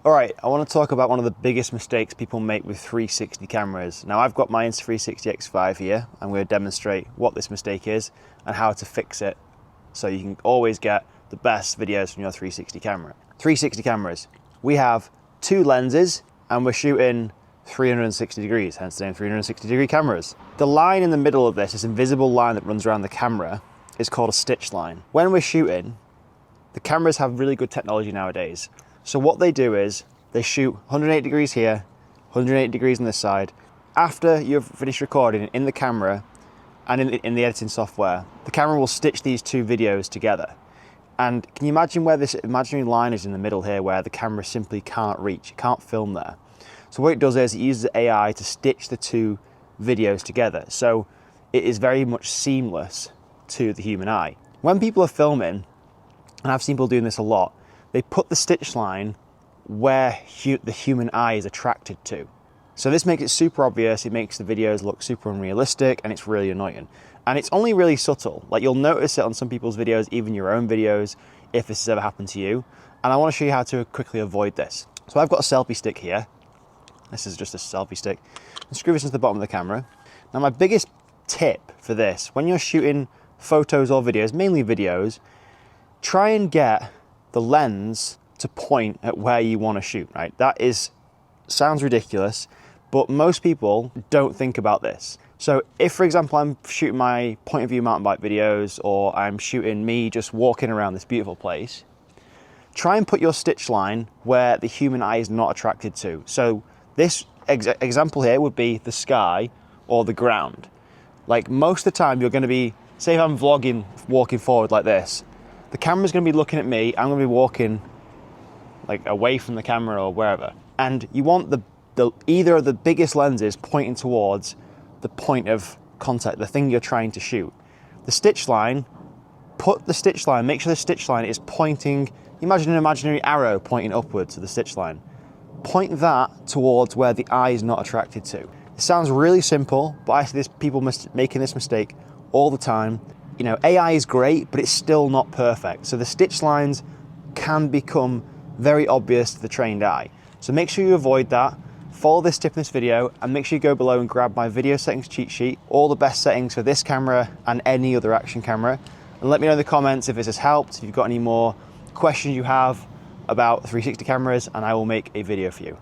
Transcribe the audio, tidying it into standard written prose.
All right, I want to talk about one of the biggest mistakes people make with 360 cameras. Now I've got my Insta360 X5 here. I'm going to demonstrate what this mistake is and how to fix it so you can always get the best videos from your 360 camera. 360 cameras, we have two lenses and we're shooting 360 degrees, hence the name 360 degree cameras. The line in the middle of this invisible line that runs around the camera is called a stitch line. When we're shooting, the cameras have really good technology nowadays. So what they do is they shoot 180 degrees here, 180 degrees on this side. After you've finished recording in the camera and in the editing software, the camera will stitch these two videos together. And can you imagine where this imaginary line is in the middle here, where the camera simply can't reach, it can't film there. So what it does is it uses AI to stitch the two videos together. So it is very much seamless to the human eye. When people are filming, and I've seen people doing this a lot, they put the stitch line where the human eye is attracted to. So this makes it super obvious, it makes the videos look super unrealistic, and it's really annoying. And it's only really subtle. Like, you'll notice it on some people's videos, even your own videos, if this has ever happened to you. And I want to show you how to quickly avoid this. So I've got a selfie stick here. This is just a selfie stick. And screw this into the bottom of the camera. Now my biggest tip for this, when you're shooting photos or videos, mainly videos, try and get the lens to point at where you want to shoot, right? Sounds ridiculous, but most people don't think about this. So if, for example, I'm shooting my point of view mountain bike videos, or I'm shooting me just walking around this beautiful place, try and put your stitch line where the human eye is not attracted to. So this example here would be the sky or the ground. Like, most of the time you're going to be, say if I'm vlogging, walking forward like this, the camera's going to be looking at me, I'm going to be walking like away from the camera or wherever. And you want either of the biggest lenses pointing towards the point of contact, the thing you're trying to shoot. The stitch line, make sure the stitch line is pointing, imagine an imaginary arrow pointing upwards to the stitch line. Point that towards where the eye is not attracted to. It sounds really simple, but I see people making this mistake all the time. You know, AI is great, but it's still not perfect. So the stitch lines can become very obvious to the trained eye. So make sure you avoid that. Follow this tip in this video, and make sure you go below and grab my video settings cheat sheet, all the best settings for this camera and any other action camera. And let me know in the comments if this has helped, if you've got any more questions you have about 360 cameras, and I will make a video for you.